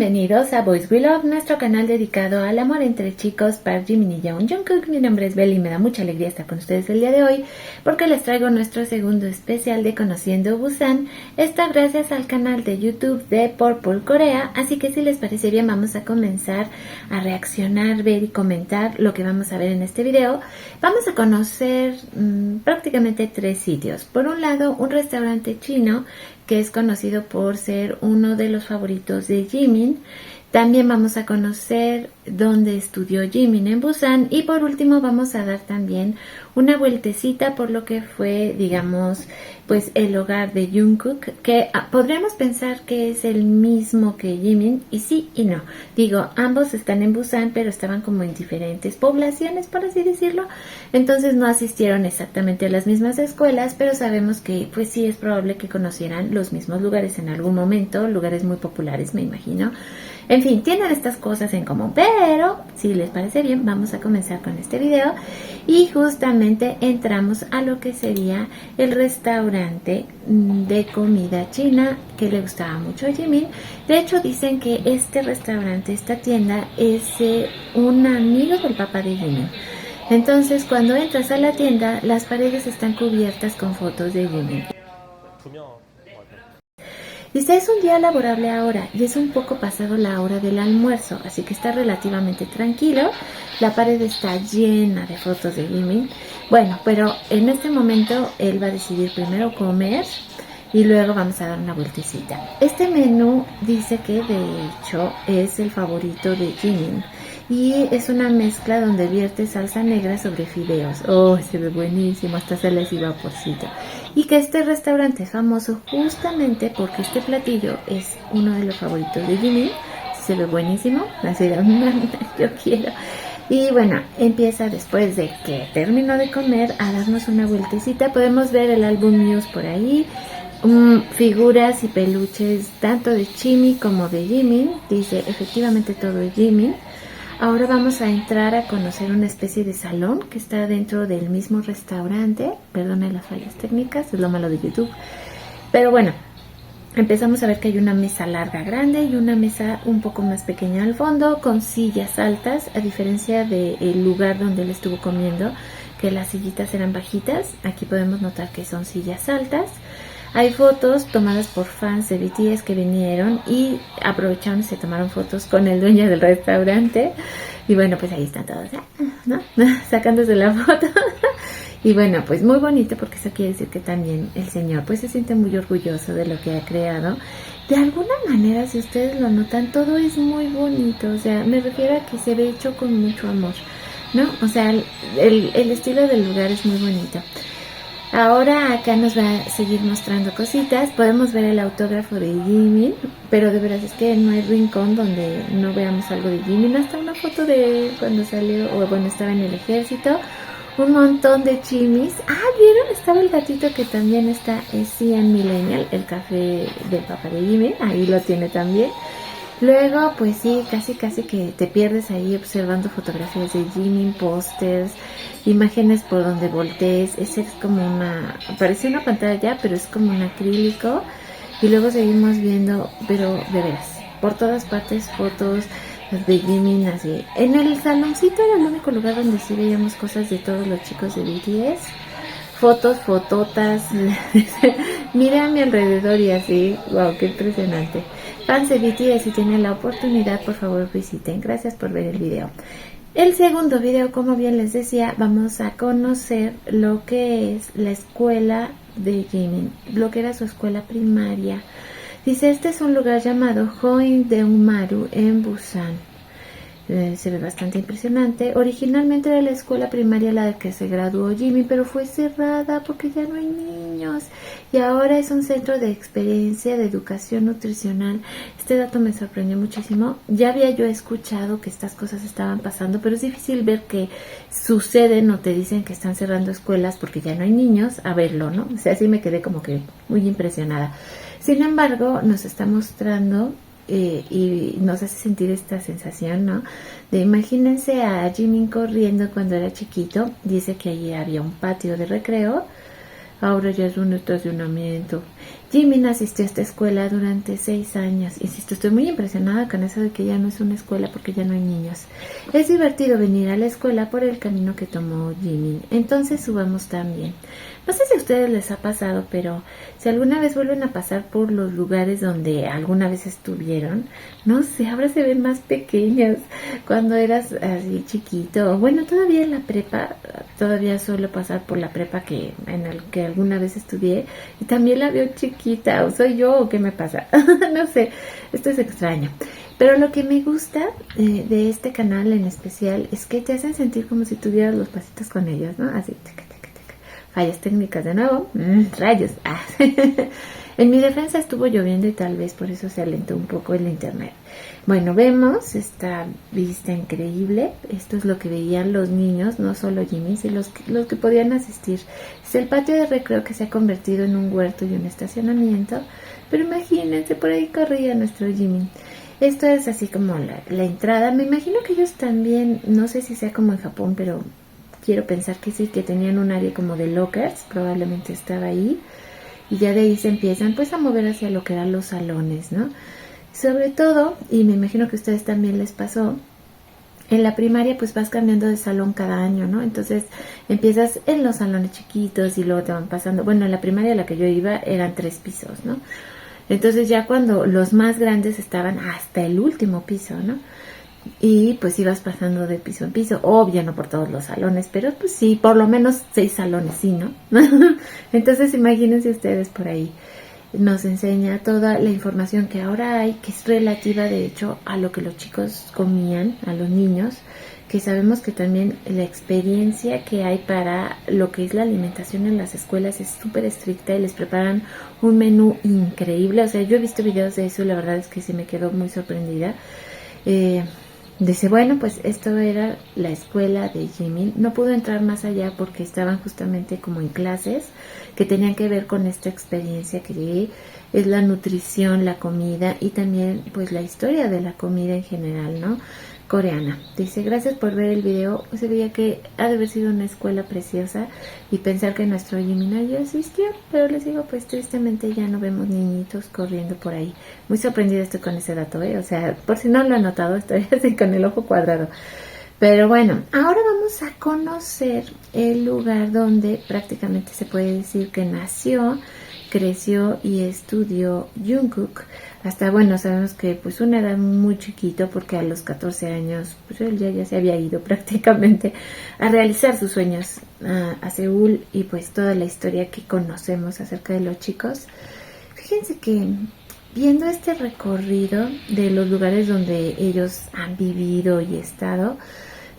Bienvenidos a Boys We Love, nuestro canal dedicado al amor entre chicos, Park Jimin y Young Jungkook. Mi nombre es Belle y me da mucha alegría estar con ustedes el día de hoy porque les traigo nuestro segundo especial de Conociendo Busan. Esta gracias al canal de YouTube de Purple Korea, así que si les parece bien vamos a comenzar a reaccionar, ver y comentar lo que vamos a ver en este video. Vamos a conocer prácticamente tres sitios. Por un lado, un restaurante chino que es conocido por ser uno de los favoritos de Jimin. También vamos a conocer dónde estudió Jimin en Busan. Y por último vamos a dar también una vueltecita por lo que fue, digamos, pues el hogar de Jungkook, que podríamos pensar que es el mismo que Jimin, y sí y no. Digo, ambos están en Busan, pero estaban como en diferentes poblaciones, por así decirlo. Entonces no asistieron exactamente a las mismas escuelas, pero sabemos que pues sí es probable que conocieran los mismos lugares en algún momento, lugares muy populares, me imagino. En fin, tienen estas cosas en común, pero si les parece bien, vamos a comenzar con este video y justamente entramos a lo que sería el restaurante de comida china que le gustaba mucho a Jimin. De hecho, dicen que este restaurante, esta tienda, es un amigo del papá de Jimin. Entonces, cuando entras a la tienda, las paredes están cubiertas con fotos de Jimin. Dice, es un día laborable ahora y es un poco pasado la hora del almuerzo, así que está relativamente tranquilo. La pared está llena de fotos de Jimin. Bueno, pero en este momento él va a decidir primero comer y luego vamos a dar una vueltecita. Este menú dice que de hecho es el favorito de Jimin y es una mezcla donde vierte salsa negra sobre fideos. Oh, se ve buenísimo, hasta se les iba vaporcito. Y que este restaurante es famoso justamente porque este platillo es uno de los favoritos de Jimin. Se ve buenísimo, así de yo quiero. Y bueno, empieza después de que terminó de comer a darnos una vueltecita. Podemos ver el álbum News por ahí, figuras y peluches tanto de Chimi como de Jimin. Dice efectivamente todo es Jimin. Ahora vamos a entrar a conocer una especie de salón que está dentro del mismo restaurante. Perdone las fallas técnicas, es lo malo de YouTube. Pero bueno, empezamos a ver que hay una mesa larga, grande y una mesa un poco más pequeña al fondo con sillas altas, a diferencia del lugar donde él estuvo comiendo, que las sillitas eran bajitas. Aquí podemos notar que son sillas altas. Hay fotos tomadas por fans de BTS que vinieron y aprovecharon y se tomaron fotos con el dueño del restaurante. Y bueno, pues ahí están todos, ¿no? Sacándose la foto. Y bueno, pues muy bonito porque eso quiere decir que también el señor pues se siente muy orgulloso de lo que ha creado. De alguna manera, si ustedes lo notan, todo es muy bonito. O sea, me refiero a que se ve hecho con mucho amor, ¿no? O sea, el estilo del lugar es muy bonito. Ahora acá nos va a seguir mostrando cositas. Podemos ver el autógrafo de Jimin, pero de verdad es que no hay rincón donde no veamos algo de Jimin. Hasta una foto de cuando salió, o bueno, estaba en el ejército. Un montón de chimis. ¿Vieron? Estaba el gatito que también está, es Cian Millennial, el café del papá de Jimin. Ahí lo tiene también. Luego, pues sí, casi que te pierdes ahí observando fotografías de Jimin, pósters, imágenes por donde voltees. Ese es como parece una pantalla, pero es como un acrílico. Y luego seguimos viendo, pero de veras, por todas partes fotos de Jimin así. En el saloncito era el único lugar donde sí veíamos cosas de todos los chicos de BTS. Fototas. Mira a mi alrededor y así, wow, qué impresionante. Fans de BTS, si tienen la oportunidad, por favor visiten. Gracias por ver el video. El segundo video, como bien les decía, vamos a conocer lo que es la escuela de Jimin, lo que era su escuela primaria. Dice, este es un lugar llamado Hoindeungmaru en Busan. Se ve bastante impresionante. Originalmente era la escuela primaria la de que se graduó Jimin, pero fue cerrada porque ya no hay niños. Y ahora es un centro de experiencia de educación nutricional. Este dato me sorprendió muchísimo. Ya había yo escuchado que estas cosas estaban pasando, pero es difícil ver que suceden o te dicen que están cerrando escuelas porque ya no hay niños a verlo, ¿no? O sea, sí me quedé como que muy impresionada. Sin embargo, nos está mostrando y nos hace sentir esta sensación, ¿no? De imagínense a Jimin corriendo cuando era chiquito. Dice que allí había un patio de recreo. Ahora ya es un estacionamiento. Jimin asistió a esta escuela durante 6 años. Insisto, estoy muy impresionada con eso de que ya no es una escuela porque ya no hay niños. Es divertido venir a la escuela por el camino que tomó Jimin. Entonces subamos también. No sé si a ustedes les ha pasado, pero si alguna vez vuelven a pasar por los lugares donde alguna vez estuvieron, no sé, ahora se ven más pequeños. Cuando eras así chiquito, bueno, todavía en la prepa, todavía suelo pasar por la prepa en el que alguna vez estudié y también la veo chiquita, o soy yo o qué me pasa, no sé, esto es extraño. Pero lo que me gusta de este canal en especial es que te hacen sentir como si tuvieras los pasitos con ellos, ¿no? Así, fallas técnicas de nuevo, rayos. En mi defensa estuvo lloviendo y tal vez por eso se alentó un poco el internet. Bueno, vemos esta vista increíble. Esto es lo que veían los niños, no solo Jimmy, sino los que podían asistir. Es el patio de recreo que se ha convertido en un huerto y un estacionamiento. Pero imagínense, por ahí corría nuestro Jimmy. Esto es así como la entrada. Me imagino que ellos también, no sé si sea como en Japón, pero quiero pensar que sí, que tenían un área como de lockers, probablemente estaba ahí. Y ya de ahí se empiezan pues a mover hacia lo que eran los salones, ¿no? Sobre todo, y me imagino que a ustedes también les pasó, en la primaria pues vas cambiando de salón cada año, ¿no? Entonces empiezas en los salones chiquitos y luego te van pasando. Bueno, en la primaria a la que yo iba eran 3 pisos, ¿no? Entonces ya cuando los más grandes estaban hasta el último piso, ¿no? Y pues ibas pasando de piso en piso, obvio no por todos los salones, pero pues sí, por lo menos 6 salones, sí, ¿no? Entonces imagínense ustedes por ahí. Nos enseña toda la información que ahora hay, que es relativa de hecho a lo que los chicos comían, a los niños, que sabemos que también la experiencia que hay para lo que es la alimentación en las escuelas es súper estricta y les preparan un menú increíble. O sea, yo he visto videos de eso y la verdad es que sí me quedo muy sorprendida. Dice, bueno, pues esto era la escuela de Jimin. No pudo entrar más allá porque estaban justamente como en clases que tenían que ver con esta experiencia que es la nutrición, la comida y también pues la historia de la comida en general, ¿no? Coreana. Dice, gracias por ver el video. Se veía que ha de haber sido una escuela preciosa y pensar que nuestro Jimin allí asistió, pero les digo, pues tristemente ya no vemos niñitos corriendo por ahí. Muy sorprendida estoy con ese dato, o sea, por si no lo he notado, estoy así con el ojo cuadrado. Pero bueno, ahora vamos a conocer el lugar donde prácticamente se puede decir que nació, creció y estudió Jungkook. Hasta, bueno, sabemos que pues una edad muy chiquito porque a los 14 años pues él ya se había ido prácticamente a realizar sus sueños a Seúl y pues toda la historia que conocemos acerca de los chicos. Fíjense que viendo este recorrido de los lugares donde ellos han vivido y estado,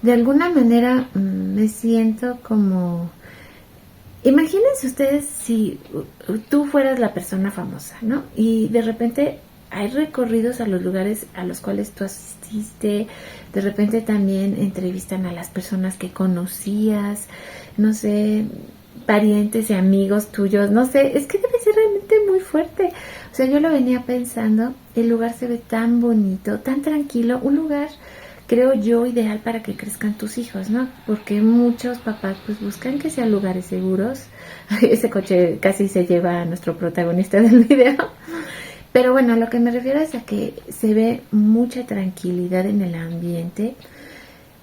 de alguna manera me siento como... Imagínense ustedes si tú fueras la persona famosa, ¿no? Y de repente hay recorridos a los lugares a los cuales tú asististe, de repente también entrevistan a las personas que conocías, no sé, parientes y amigos tuyos, no sé, es que debe ser realmente muy fuerte. O sea, yo lo venía pensando, el lugar se ve tan bonito, tan tranquilo, un lugar, creo yo, ideal para que crezcan tus hijos, ¿no? Porque muchos papás pues buscan que sean lugares seguros. Ese coche casi se lleva a nuestro protagonista del video. Pero bueno, lo que me refiero es a que se ve mucha tranquilidad en el ambiente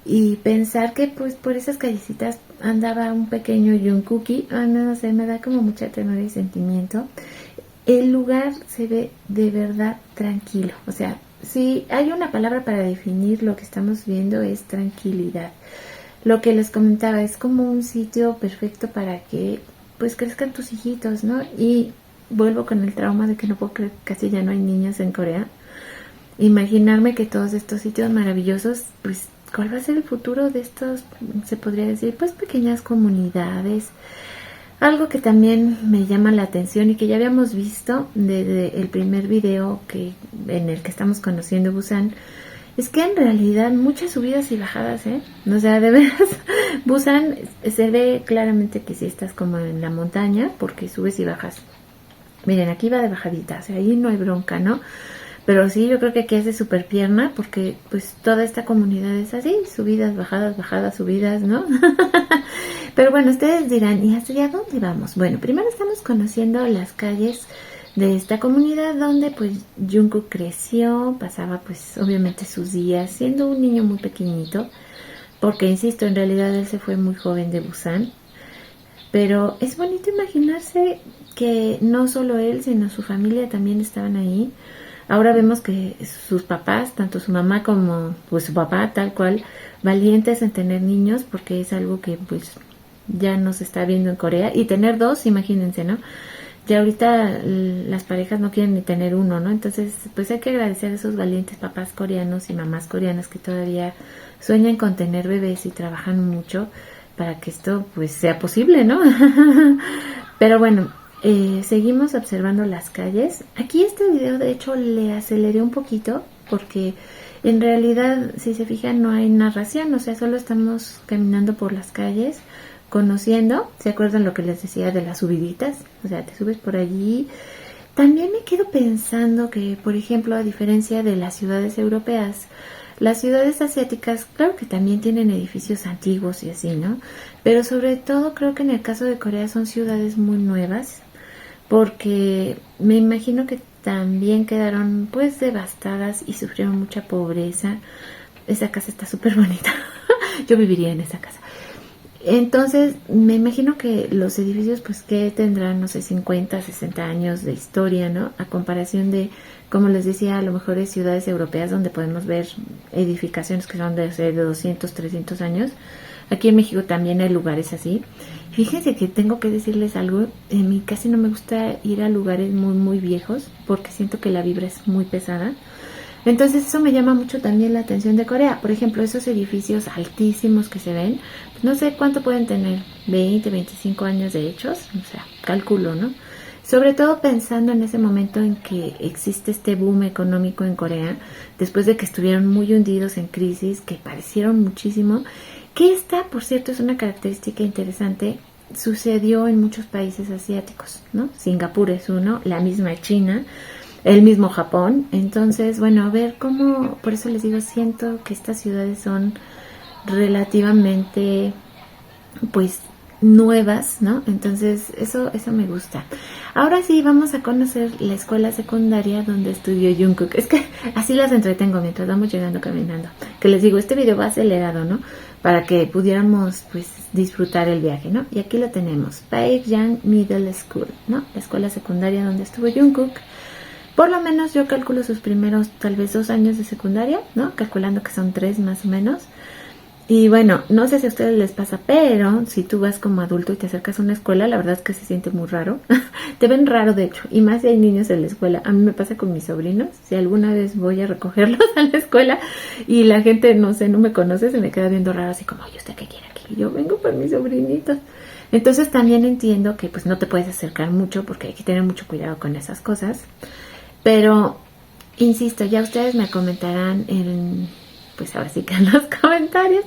y pensar que pues por esas callecitas andaba un pequeño Jungkookie, no sé, me da como mucha ternura y sentimiento. El lugar se ve de verdad tranquilo, o sea, si hay una palabra para definir lo que estamos viendo es tranquilidad. Lo que les comentaba es como un sitio perfecto para que pues crezcan tus hijitos, ¿no? Y vuelvo con el trauma de que no puedo creer que casi ya no hay niños en Corea. Imaginarme que todos estos sitios maravillosos, pues, ¿cuál va a ser el futuro de estos, se podría decir, pues pequeñas comunidades? Algo que también me llama la atención y que ya habíamos visto desde el primer video en el que estamos conociendo Busan, es que en realidad muchas subidas y bajadas, O sea, de veras, Busan se ve claramente que si estás como en la montaña, porque subes y bajas. Miren, aquí va de bajadita, o sea, ahí no hay bronca, ¿no? Pero sí, yo creo que aquí hace súper pierna porque pues toda esta comunidad es así, subidas, bajadas, subidas, ¿no? Pero bueno, ustedes dirán, ¿y hacia dónde vamos? Bueno, primero estamos conociendo las calles de esta comunidad donde pues Jungkook creció, pasaba pues obviamente sus días siendo un niño muy pequeñito, porque insisto, en realidad él se fue muy joven de Busan, pero es bonito imaginarse que no solo él, sino su familia también estaban ahí. Ahora vemos que sus papás, tanto su mamá como pues su papá, tal cual, valientes en tener niños, porque es algo que pues ya no se está viendo en Corea. Y tener dos, imagínense, ¿no? Ya ahorita las parejas no quieren ni tener uno, ¿no? Entonces, pues hay que agradecer a esos valientes papás coreanos y mamás coreanas que todavía sueñan con tener bebés y trabajan mucho para que esto pues sea posible, ¿no? Pero bueno, seguimos observando las calles. Aquí este video de hecho le aceleré un poquito porque en realidad si se fijan no hay narración, o sea, solo estamos caminando por las calles, conociendo. ¿Se acuerdan lo que les decía de las subiditas? O sea, te subes por allí. También me quedo pensando que, por ejemplo, a diferencia de las ciudades europeas, las ciudades asiáticas, claro que también tienen edificios antiguos y así, ¿no? Pero sobre todo creo que en el caso de Corea son ciudades muy nuevas, porque me imagino que también quedaron pues devastadas y sufrieron mucha pobreza. Esa casa está súper bonita. Yo viviría en esa casa. Entonces, me imagino que los edificios, pues, que tendrán, no sé, 50, 60 años de historia, ¿no? A comparación de, como les decía, a lo mejor es ciudades europeas donde podemos ver edificaciones que son de 200, 300 años. Aquí en México también hay lugares así. Fíjense que tengo que decirles algo, en mí casi no me gusta ir a lugares muy, muy viejos porque siento que la vibra es muy pesada. Entonces eso me llama mucho también la atención de Corea. Por ejemplo, esos edificios altísimos que se ven, pues no sé cuánto pueden tener, 20, 25 años de hechos, o sea, calculo, ¿no? Sobre todo pensando en ese momento en que existe este boom económico en Corea, después de que estuvieron muy hundidos en crisis, que padecieron muchísimo, que esta, por cierto, es una característica interesante, sucedió en muchos países asiáticos, ¿no? Singapur es uno, la misma China, el mismo Japón. Entonces, bueno, a ver cómo, por eso les digo, siento que estas ciudades son relativamente pues nuevas, ¿no? Entonces eso me gusta. Ahora sí vamos a conocer la escuela secundaria donde estudió Jungkook. Es que así las entretengo mientras vamos llegando caminando. Que les digo, este video va acelerado, ¿no? Para que pudiéramos pues disfrutar el viaje, ¿no? Y aquí lo tenemos, Paekjang Middle School, ¿no? La escuela secundaria donde estuvo Jungkook. Por lo menos yo calculo sus primeros tal vez 2 años de secundaria, ¿no? Calculando que son 3 más o menos. Y bueno, no sé si a ustedes les pasa, pero si tú vas como adulto y te acercas a una escuela, la verdad es que se siente muy raro. Te ven raro, de hecho, y más si hay niños en la escuela. A mí me pasa con mis sobrinos. Si alguna vez voy a recogerlos a la escuela y la gente, no sé, no me conoce, se me queda viendo raro, así como, oye, ¿usted qué quiere aquí? Yo vengo por mis sobrinitos. Entonces también entiendo que pues no te puedes acercar mucho porque hay que tener mucho cuidado con esas cosas. Pero, insisto, ya ustedes me comentarán pues ahora sí que en los comentarios,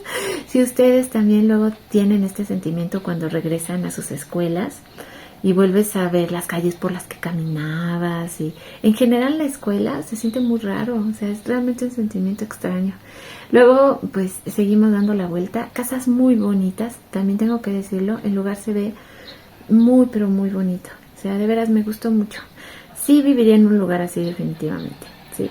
si ustedes también luego tienen este sentimiento cuando regresan a sus escuelas y vuelves a ver las calles por las que caminabas y en general la escuela se siente muy raro, o sea, es realmente un sentimiento extraño. Luego, pues seguimos dando la vuelta, casas muy bonitas, también tengo que decirlo, el lugar se ve muy pero muy bonito, o sea, de veras me gustó mucho. Sí viviría en un lugar así definitivamente, sí.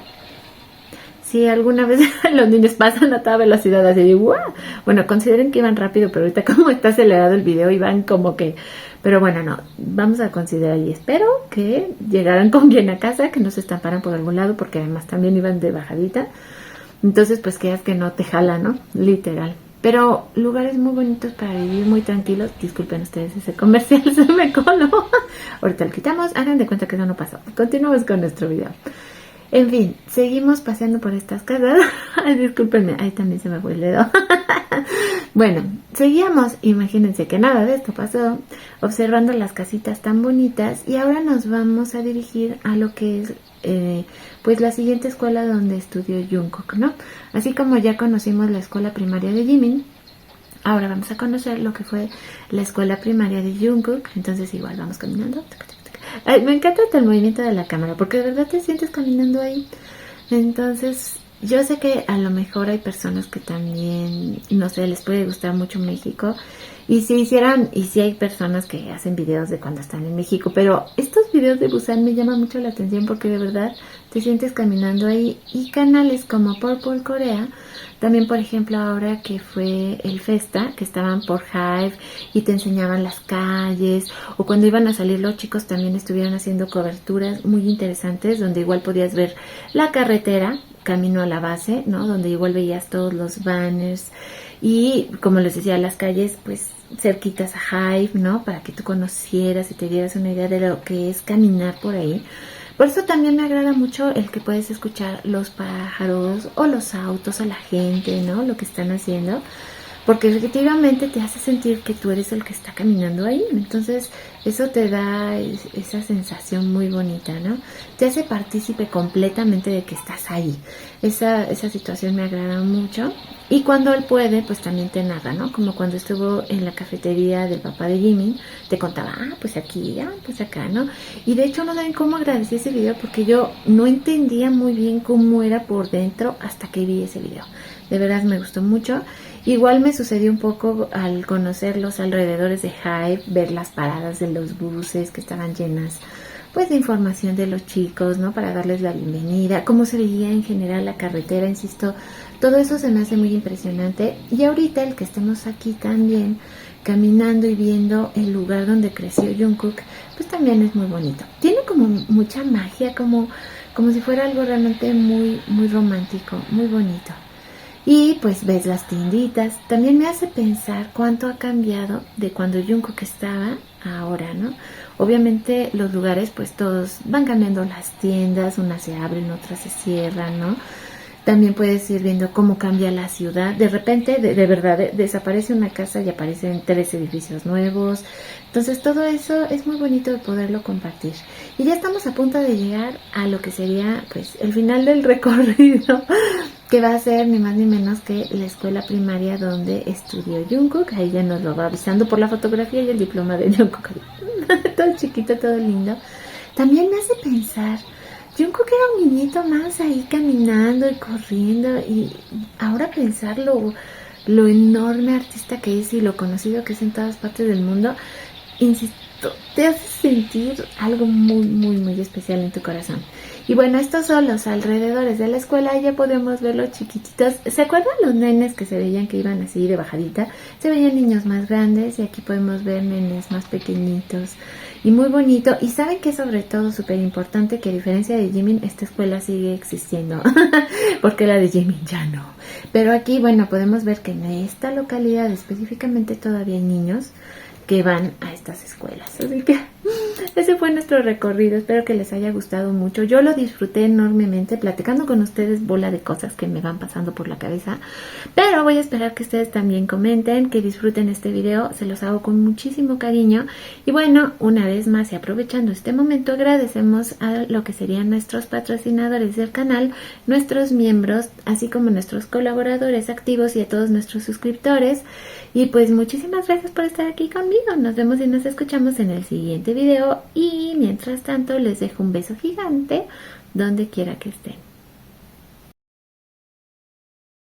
Si alguna vez los niños pasan a toda velocidad así de ¡guau! Bueno, consideren que iban rápido, pero ahorita como está acelerado el video iban como que... Pero bueno, no, vamos a considerar y espero que llegaran con bien a casa, que no se estamparan por algún lado, porque además también iban de bajadita. Entonces, pues quedas que no te jala, ¿no? Literal. Pero lugares muy bonitos para vivir, muy tranquilos. Disculpen ustedes ese comercial, se me coló. Ahorita lo quitamos, hagan de cuenta que eso no pasó. Continuamos con nuestro video. En fin, seguimos paseando por estas casas. Ay, discúlpenme, ahí también se me fue el dedo. Bueno, seguíamos, imagínense que nada de esto pasó, observando las casitas tan bonitas. Y ahora nos vamos a dirigir a lo que es pues la siguiente escuela donde estudió Jungkook, ¿no? Así como ya conocimos la escuela primaria de Jimin, ahora vamos a conocer lo que fue la escuela primaria de Jungkook. Entonces igual vamos caminando. Ay, me encanta el movimiento de la cámara porque de verdad te sientes caminando ahí. Entonces yo sé que a lo mejor hay personas que también, no sé, les puede gustar mucho México. Y si hicieran, y si hay personas que hacen videos de cuando están en México, pero estos videos de Busan me llaman mucho la atención porque de verdad te sientes caminando ahí. Y canales como Purple Corea, también por ejemplo ahora que fue el Festa, que estaban por Hive y te enseñaban las calles, o cuando iban a salir los chicos también estuvieron haciendo coberturas muy interesantes donde igual podías ver la carretera camino a la base, ¿no? Donde igual veías todos los banners y como les decía, las calles pues cerquitas a Hive, ¿no? Para que tú conocieras y te dieras una idea de lo que es caminar por ahí. Por eso también me agrada mucho el que puedes escuchar los pájaros o los autos o la gente, ¿no? Lo que están haciendo. Porque efectivamente te hace sentir que tú eres el que está caminando ahí. Entonces eso te da esa sensación muy bonita, ¿no? Te hace partícipe completamente de que estás ahí. Esa situación me agrada mucho. Y cuando él puede, pues también te narra, ¿no? Como cuando estuvo en la cafetería del papá de Jimmy, te contaba, pues aquí, pues acá, ¿no? Y de hecho no saben cómo agradecí ese video porque yo no entendía muy bien cómo era por dentro hasta que vi ese video. De verdad me gustó mucho. Igual me sucedió un poco al conocer los alrededores de Hive, ver las paradas de los buses que estaban llenas pues de información de los chicos, ¿no? Para darles la bienvenida, cómo se veía en general la carretera, insisto, todo eso se me hace muy impresionante. Y ahorita el que estemos aquí también caminando y viendo el lugar donde creció Jungkook, pues también es muy bonito. Tiene como mucha magia, como si fuera algo realmente muy, muy romántico, muy bonito. Y pues ves las tienditas. También me hace pensar cuánto ha cambiado de cuando Jungkook estaba a ahora, ¿no? Obviamente los lugares pues todos van cambiando las tiendas, unas se abren, otras se cierran, ¿no? También puedes ir viendo cómo cambia la ciudad. De repente, de verdad, desaparece una casa y aparecen 3 edificios nuevos. Entonces todo eso es muy bonito de poderlo compartir. Y ya estamos a punto de llegar a lo que sería pues el final del recorrido, que va a ser ni más ni menos que la escuela primaria donde estudió Jungkook. Ahí ya nos lo va avisando por la fotografía y el diploma de Jungkook. Todo chiquito, todo lindo. También me hace pensar, Jungkook era un niñito más ahí caminando y corriendo, y ahora pensar lo enorme artista que es y lo conocido que es en todas partes del mundo, insisto, te hace sentir algo muy, muy, muy especial en tu corazón. Y bueno, estos son los alrededores de la escuela. Ya podemos ver los chiquititos. ¿Se acuerdan los nenes que se veían que iban así de bajadita? Se veían niños más grandes y aquí podemos ver nenes más pequeñitos. Y muy bonito. Y saben que sobre todo súper importante que a diferencia de Jimin, esta escuela sigue existiendo. Porque la de Jimin ya no. Pero aquí, bueno, podemos ver que en esta localidad específicamente todavía hay niños que van a estas escuelas. Así que ese fue nuestro recorrido. Espero que les haya gustado mucho. Yo lo disfruté enormemente platicando con ustedes, bola de cosas que me van pasando por la cabeza. Pero voy a esperar que ustedes también comenten, que disfruten este video. Se los hago con muchísimo cariño. Y bueno, una vez más y aprovechando este momento, agradecemos a lo que serían nuestros patrocinadores del canal, nuestros miembros, así como nuestros colaboradores activos y a todos nuestros suscriptores. Y pues muchísimas gracias por estar aquí conmigo. Nos vemos y nos escuchamos en el siguiente video. Y mientras tanto les dejo un beso gigante donde quiera que estén.